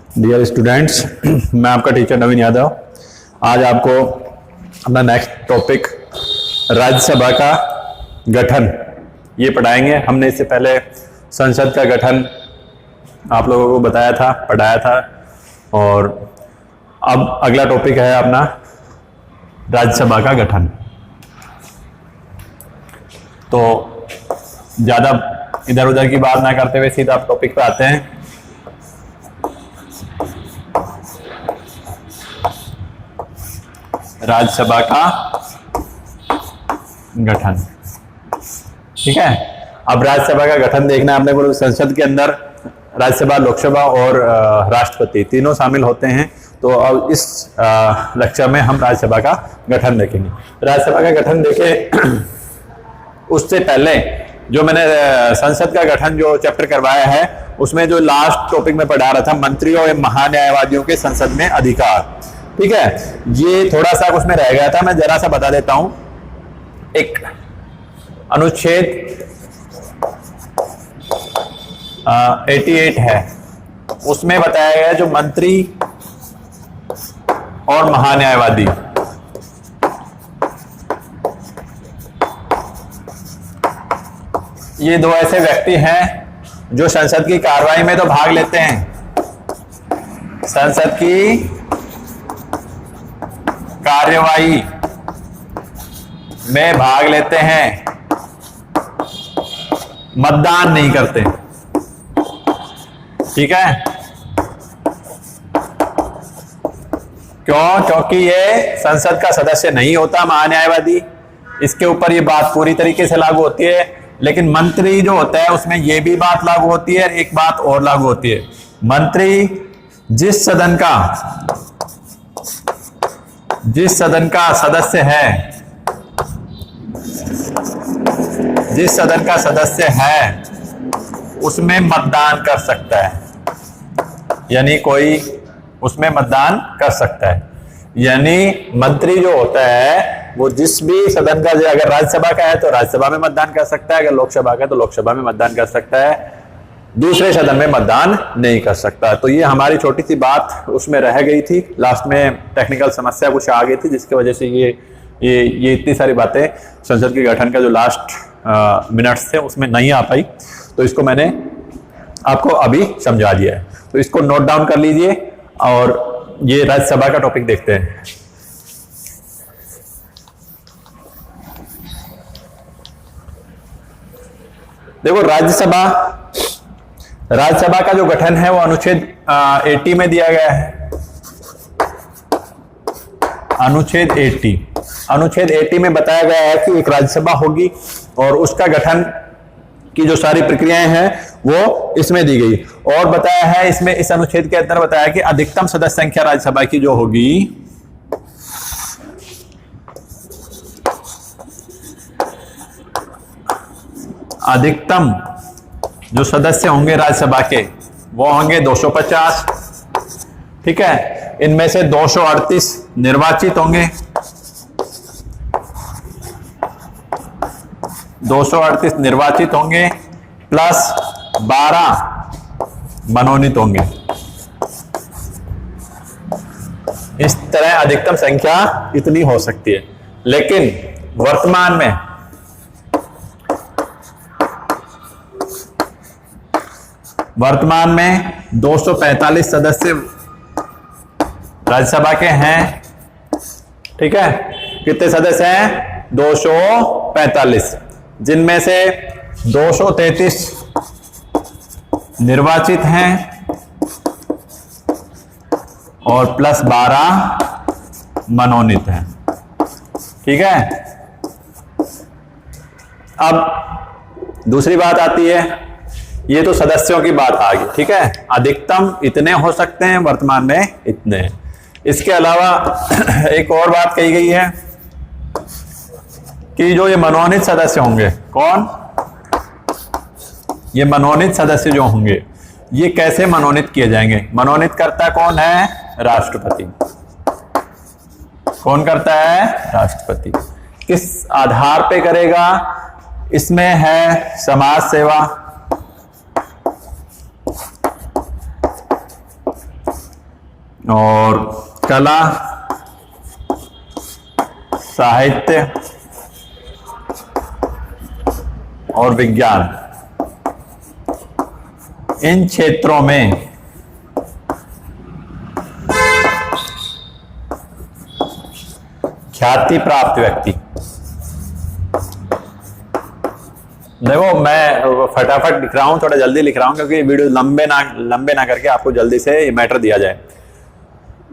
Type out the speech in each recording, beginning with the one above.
Dear students, मैं आपका teacher नवीन यादव। आज आपको अपना नेक्स्ट टॉपिक राज्यसभा का गठन ये पढ़ाएंगे। हमने इससे पहले संसद का गठन आप लोगों को बताया था, पढ़ाया था, और अब अगला टॉपिक है अपना राज्यसभा का गठन। तो ज़्यादा इधर उधर की बात ना करते हुए सीधा आप टॉपिक पे आते हैं। राज्यसभा का गठन, ठीक है। अब राज्यसभा का गठन देखना है अपने को। संसद के अंदर राज्यसभा, लोकसभा और राष्ट्रपति तीनों शामिल होते हैं। तो अब इस लेक्चर में हम राज्यसभा का गठन देखेंगे। राज्यसभा का गठन देखें उससे पहले जो मैंने संसद का गठन जो चैप्टर करवाया है उसमें जो लास्ट टॉपिक में पढ़ा रहा था, मंत्रियों एवं महान्यायवादियों के संसद में अधिकार, ठीक है। ये थोड़ा सा उसमें रह गया था, मैं जरा सा बता देता हूं। एक अनुच्छेद 88 है, उसमें बताया गया जो मंत्री और महान्यायवादी, ये दो ऐसे व्यक्ति हैं जो संसद की कार्रवाई में तो भाग लेते हैं, संसद की कार्यवाही में भाग लेते हैं, मतदान नहीं करते, ठीक है। क्यों? क्योंकि ये संसद का सदस्य नहीं होता महान्यायवादी। इसके ऊपर ये बात पूरी तरीके से लागू होती है। लेकिन मंत्री जो होता है उसमें ये भी बात लागू होती है, एक बात और लागू होती है। मंत्री जिस सदन का सदस्य है, जिस सदन का सदस्य है उसमें मतदान कर सकता है, यानी कोई उसमें मतदान कर सकता है। यानी मंत्री जो होता है वो जिस भी सदन का, अगर राज्यसभा का है तो राज्यसभा में मतदान कर सकता है, अगर लोकसभा का है तो लोकसभा में मतदान कर सकता है, दूसरे सदन में मतदान नहीं कर सकता। तो ये हमारी छोटी सी बात उसमें रह गई थी, लास्ट में टेक्निकल समस्या कुछ आ गई थी जिसकी वजह से ये इतनी सारी बातें संसद के गठन का जो लास्ट मिनट्स थे उसमें नहीं आ पाई। तो इसको मैंने आपको अभी समझा दिया है, तो इसको नोट डाउन कर लीजिए और ये राज्यसभा का टॉपिक देखते हैं। देखो, राज्यसभा का जो गठन है वो अनुच्छेद 80 में दिया गया है। अनुच्छेद 80 में बताया गया है कि एक राज्यसभा होगी और उसका गठन की जो सारी प्रक्रियाएं हैं वो इसमें दी गई। और बताया है इसमें, इस अनुच्छेद के अंदर बताया कि अधिकतम सदस्य संख्या राज्यसभा की जो होगी अधिकतम जो सदस्य होंगे राज्यसभा के वो होंगे 250, ठीक है। इनमें से 238 निर्वाचित होंगे, 238 निर्वाचित होंगे प्लस 12 मनोनीत होंगे। इस तरह अधिकतम संख्या इतनी हो सकती है। लेकिन वर्तमान में 245 सदस्य राज्यसभा के हैं, ठीक है। कितने सदस्य हैं? 245, जिनमें से 233 निर्वाचित हैं और प्लस 12 मनोनीत हैं, ठीक है। अब दूसरी बात आती है, ये तो सदस्यों की बात आ गई, ठीक है। अधिकतम इतने हो सकते हैं, वर्तमान में इतने। इसके अलावा एक और बात कही गई है कि जो ये मनोनीत सदस्य होंगे, कौन? ये मनोनीत सदस्य जो होंगे ये कैसे मनोनीत किए जाएंगे? मनोनीत करता कौन है? राष्ट्रपति। कौन करता है? राष्ट्रपति। किस आधार पे करेगा? इसमें है समाज सेवा, और कला, साहित्य और विज्ञान, इन क्षेत्रों में ख्याति प्राप्त व्यक्ति। देखो मैं फटाफट लिख रहा हूं, थोड़ा जल्दी लिख रहा हूं क्योंकि वीडियो लंबे ना करके आपको जल्दी से ये मैटर दिया जाए।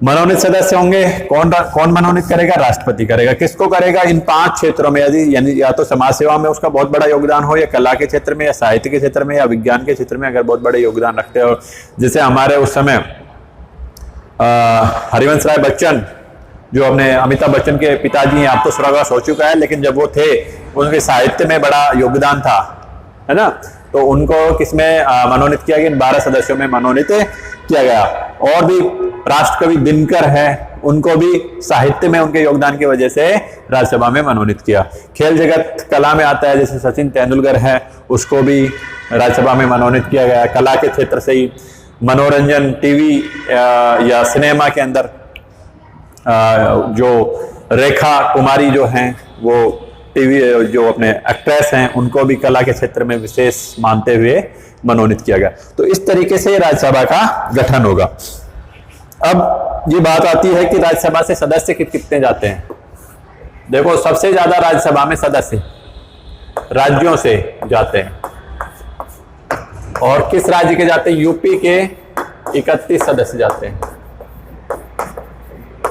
मनोनीत सदस्य होंगे, कौन मनोनीत करेगा? राष्ट्रपति करेगा। किसको करेगा? इन 5 क्षेत्रों में, यदि यानी या तो समाज सेवा में उसका बहुत बड़ा योगदान हो, या कला के क्षेत्र में, या साहित्य के क्षेत्र में, या विज्ञान के क्षेत्र में अगर बहुत बड़े योगदान रखते हो। जैसे हमारे उस समय हरिवंश राय बच्चन, जो अपने अमिताभ बच्चन के पिताजी हैं, अब तो स्वर्गवास हो चुका है, लेकिन जब वो थे उनके साहित्य में बड़ा योगदान था, है ना। तो उनको किसमें मनोनीत किया गया? 12 सदस्यों में मनोनीत किया गया। और भी राष्ट्रकवि दिनकर है, उनको भी साहित्य में उनके योगदान की वजह से राज्यसभा में मनोनीत किया। खेल जगत कला में आता है, जैसे सचिन तेंदुलकर है, उसको भी राज्यसभा में मनोनीत किया गया। कला के क्षेत्र से ही मनोरंजन, टीवी या सिनेमा के अंदर जो रेखा कुमारी जो हैं, वो टीवी जो अपने एक्ट्रेस हैं, उनको भी कला के क्षेत्र में विशेष मानते हुए मनोनीत किया गया। तो इस तरीके से राज्यसभा का गठन होगा। अब ये बात आती है कि राज्यसभा से सदस्य कितने जाते हैं। देखो, सबसे ज्यादा राज्यसभा में सदस्य राज्यों से जाते हैं। और किस राज्य के जाते हैं? यूपी के 31 सदस्य जाते हैं।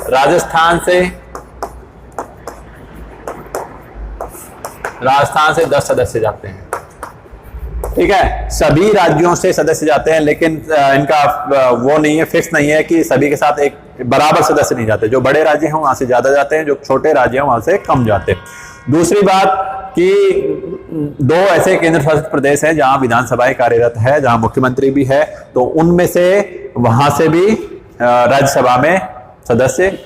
राजस्थान से 10 सदस्य जाते हैं। ठीक है, सभी राज्यों से सदस्य जाते हैं, लेकिन इनका वो नहीं है, फिक्स नहीं है कि सभी के साथ एक बराबर सदस्य नहीं जाते। जो बड़े राज्य हैं वहां से ज्यादा जाते हैं, जो छोटे राज्य हैं वहां से कम जाते हैं। दूसरी बात कि 2 ऐसे केंद्र शासित प्रदेश हैं जहां विधानसभाएं कार्यरत है, जहां मुख्यमंत्री भी है, तो उनमें से वहां से भी राज्यसभा में सदस्य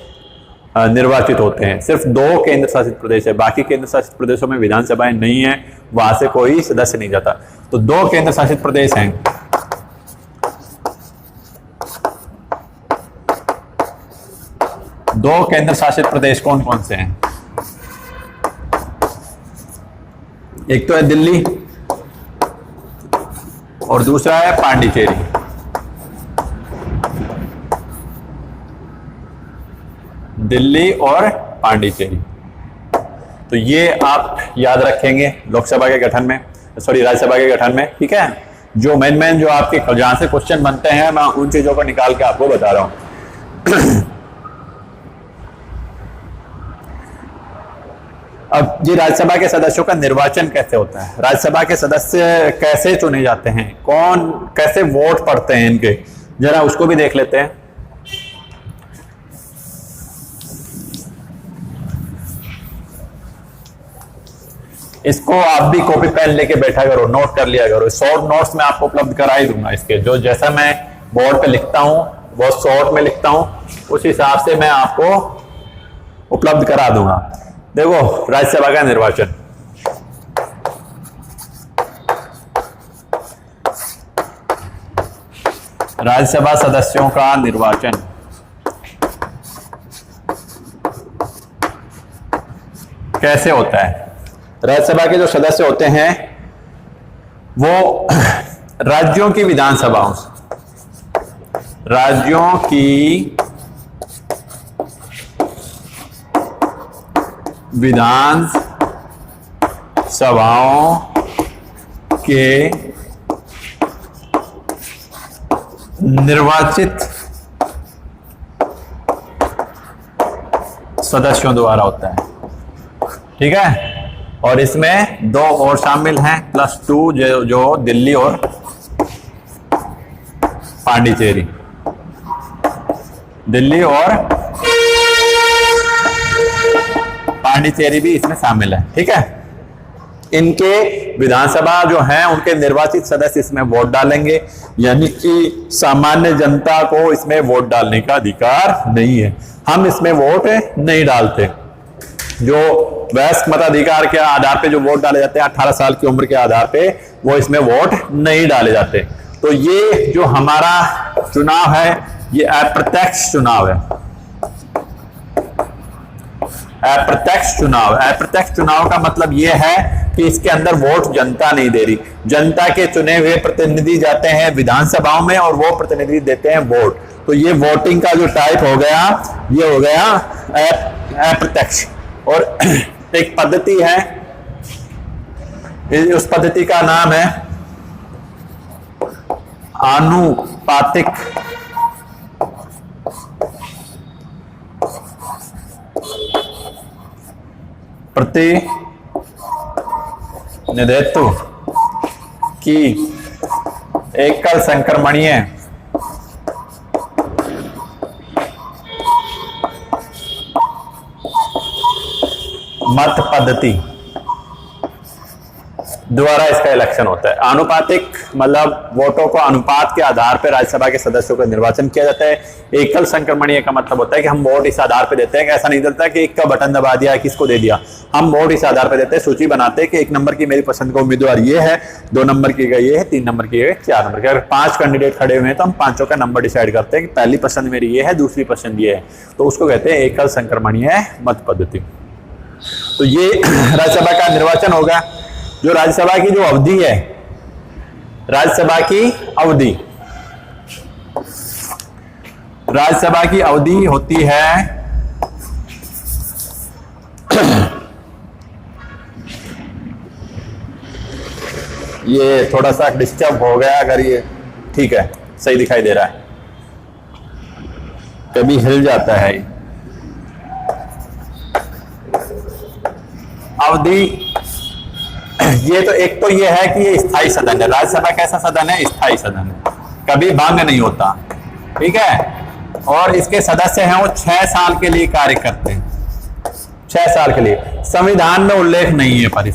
निर्वाचित होते हैं। सिर्फ 2 केंद्र शासित प्रदेश है, बाकी केंद्र शासित प्रदेशों में विधानसभाएं नहीं है, वहां से कोई सदस्य नहीं जाता। तो 2 केंद्र शासित प्रदेश हैं, दो केंद्र शासित प्रदेश कौन कौन से हैं? एक तो है दिल्ली और दूसरा है पांडिचेरी। दिल्ली और पांडिचेरी। तो ये आप याद रखेंगे लोकसभा के गठन में, सॉरी राज्यसभा के गठन में। ठीक है, जो मेन जो आपके जहां से क्वेश्चन बनते हैं, मैं उन चीजों को निकाल के आपको बता रहा हूं। अब ये राज्यसभा के सदस्यों का निर्वाचन कैसे होता है? राज्यसभा के सदस्य कैसे चुने जाते हैं? कौन कैसे वोट पड़ते हैं इनके, जरा उसको भी देख लेते हैं। इसको आप भी कॉपी पेन लेके बैठा करो, नोट कर लिया करो। शॉर्ट नोट्स मैं आपको उपलब्ध करा ही दूंगा इसके, जो जैसा मैं बोर्ड पे लिखता हूं बहुत शॉर्ट में लिखता हूं, उस हिसाब से मैं आपको उपलब्ध करा दूंगा। देखो, राज्यसभा का निर्वाचन, राज्यसभा सदस्यों का निर्वाचन कैसे होता है? राज्यसभा के जो सदस्य होते हैं वो राज्यों की विधानसभाओं, राज्यों की विधान सभाओं के निर्वाचित सदस्यों द्वारा होता है। ठीक है, और इसमें 2 और शामिल हैं +2 जो दिल्ली और पांडिचेरी, दिल्ली और पांडिचेरी भी इसमें शामिल है। ठीक है, इनके विधानसभा जो हैं उनके निर्वाचित सदस्य इसमें वोट डालेंगे, यानी कि सामान्य जनता को इसमें वोट डालने का अधिकार नहीं है। हम इसमें वोट नहीं डालते। जो वयस्क मताधिकार के आधार पे जो वोट डाले जाते हैं 18 साल की उम्र के आधार पे, वो इसमें वोट नहीं डाले जाते। तो ये जो हमारा चुनाव है ये अप्रत्यक्ष चुनाव है। अप्रत्यक्ष चुनाव, अप्रत्यक्ष चुनाव का मतलब यह है कि इसके अंदर वोट जनता नहीं दे रही, जनता के चुने हुए प्रतिनिधि जाते हैं विधानसभाओं में और वो प्रतिनिधि देते हैं वोट। तो ये वोटिंग का जो टाइप हो गया, ये हो गया अप्रत्यक्ष। और एक पद्धति है, उस पद्धति का नाम है आनुपातिक प्रतिनिधित्व की एकल संक्रमणीय मत पद्धति द्वारा इसका इलेक्शन होता है। आनुपातिक मतलब वोटों को अनुपात के आधार पर राज्यसभा के सदस्यों का निर्वाचन किया जाता है। एकल संक्रमणीय का मतलब होता है कि हम वोट इस आधार पर देते हैं, ऐसा नहीं चलता कि एक का बटन दबा दिया किसको दे दिया, हम वोट इस आधार पर देते हैं, सूची बनाते हैं कि 1 नंबर की मेरी पसंद का उम्मीदवार ये है, 2 नंबर की का ये है, 3 नंबर की ये है, 4 नंबर की। अगर 5 कैंडिडेट खड़े हुए हैं तो हम पांचों का नंबर डिसाइड करते हैं कि पहली पसंद मेरी ये है, दूसरी पसंद ये है, तो उसको कहते हैं एकल संक्रमणीय मत पद्धति। तो ये राज्यसभा का निर्वाचन होगा। जो राज्यसभा की जो अवधि है, राज्यसभा की अवधि, राज्यसभा की अवधि होती है ये थोड़ा सा डिस्टर्ब हो गया, अगर ये ठीक है, सही दिखाई दे रहा है, कभी हिल जाता है। अवधि ये तो एक तो ये है कि ये स्थायी सदन है। राज्यसभा कैसा सदन है? स्थायी सदन है, कभी भंग नहीं होता, ठीक है। और इसके सदस्य हैं वो 6 साल के लिए कार्य करते हैं, 6 साल के लिए। संविधान में उल्लेख नहीं है पर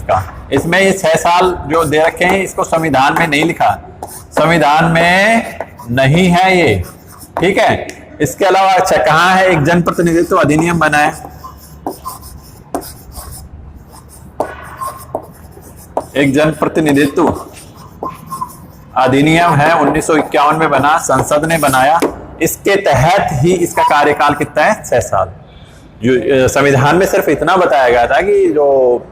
इसमें ये 6 साल जो दे रखे हैं, इसको संविधान में नहीं लिखा, संविधान में नहीं है ये, ठीक है। इसके अलावा अच्छा कहाँ है? एक जनप्रतिनिधित्व अधिनियम बना है, एक जनप्रतिनिधित्व अधिनियम है, 1951 में बना, संसद ने बनाया। इसके तहत ही इसका कार्यकाल कितना है? 6 साल। जो संविधान में सिर्फ इतना बताया गया था कि जो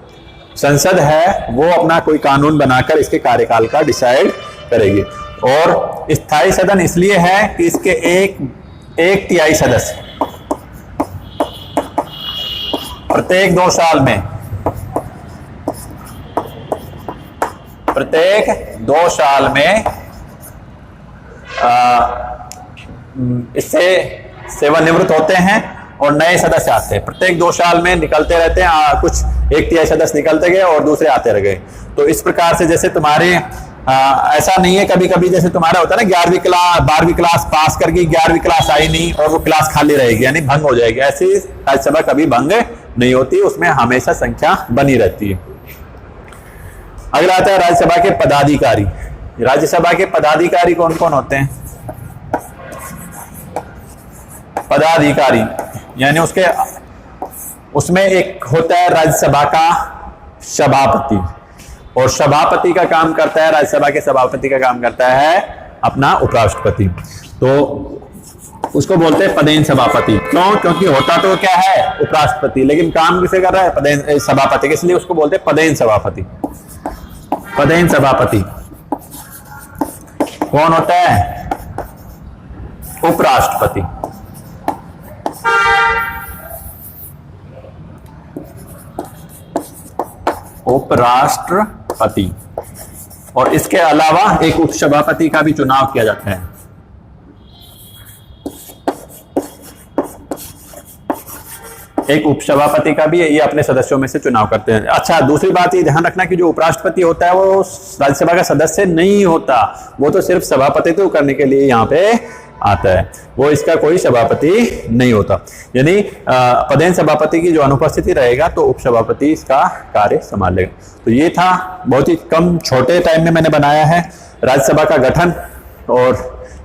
संसद है वो अपना कोई कानून बनाकर इसके कार्यकाल का डिसाइड करेगी। और स्थायी सदन इसलिए है कि इसके एक तिहाई सदस्य प्रत्येक 2 साल में, प्रत्येक 2 साल में इससे सेवानिवृत्त होते हैं और नए सदस्य आते हैं। प्रत्येक 2 साल में निकलते रहते हैं, कुछ 1 तिहाई सदस्य निकलते गए और दूसरे आते रह गए। तो इस प्रकार से जैसे तुम्हारे ऐसा नहीं है, कभी कभी जैसे तुम्हारा होता है ना 11वीं क्लास 12वीं क्लास पास कर गई, 11वीं क्लास आई नहीं और वो क्लास खाली रहेगी, यानी भंग हो जाएगी। ऐसी राज्यसभा कभी भंग नहीं होती, उसमें हमेशा संख्या बनी रहती है। अगला आता है राज्यसभा के पदाधिकारी। राज्यसभा के पदाधिकारी कौन कौन होते हैं? पदाधिकारी यानी उसमें एक होता है राज्यसभा का सभापति, और सभापति का काम करता है, राज्यसभा के सभापति का काम करता है अपना उपराष्ट्रपति। तो उसको बोलते हैं पदेन सभापति। क्यों? क्योंकि होता तो क्या है उपराष्ट्रपति, लेकिन काम किसे कर रहा है? पदेन सभापति, इसलिए उसको बोलते हैं पदेन सभापति। पदेन सभापति कौन होता है? उपराष्ट्रपति। उपराष्ट्रपति। और इसके अलावा एक उपसभापति का भी चुनाव किया जाता है। एक उपसभापति का भी ये अपने सदस्यों में से चुनाव करते हैं। अच्छा, दूसरी बात ये ध्यान रखना कि जो उपराष्ट्रपति होता है वो राज्यसभा का सदस्य नहीं होता, वो तो सिर्फ सभापतित्व करने के लिए यहाँ पे आता है, वो इसका कोई सभापति नहीं होता। यानी पदेन सभापति की जो अनुपस्थिति रहेगा तो उपसभापति इसका कार्य संभाल लेगा। तो ये था, बहुत ही कम छोटे टाइम में मैंने बनाया है राज्यसभा का गठन, और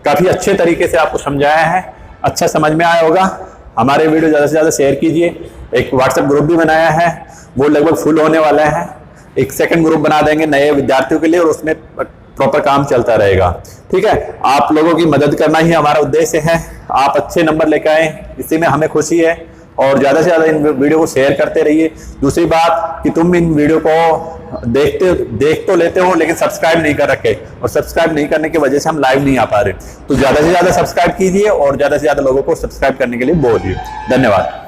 काफी अच्छे तरीके से आपको समझाया है। अच्छा समझ में आया होगा। हमारे वीडियो ज़्यादा से ज़्यादा शेयर कीजिए। एक व्हाट्सएप ग्रुप भी बनाया है, वो लगभग फुल होने वाला है। एक सेकंड ग्रुप बना देंगे नए विद्यार्थियों के लिए, और उसमें प्रॉपर काम चलता रहेगा। ठीक है, आप लोगों की मदद करना ही हमारा उद्देश्य है। आप अच्छे नंबर लेकर आए, इसी में हमें खुशी है। और ज़्यादा से ज़्यादा इन वीडियो को शेयर करते रहिए। दूसरी बात कि तुम इन वीडियो को देख तो लेते हो लेकिन सब्सक्राइब नहीं कर रखे, और सब्सक्राइब नहीं करने की वजह से हम लाइव नहीं आ पा रहे। तो ज़्यादा से ज़्यादा सब्सक्राइब कीजिए और ज़्यादा से ज़्यादा लोगों को सब्सक्राइब करने के लिए बोलिए। धन्यवाद।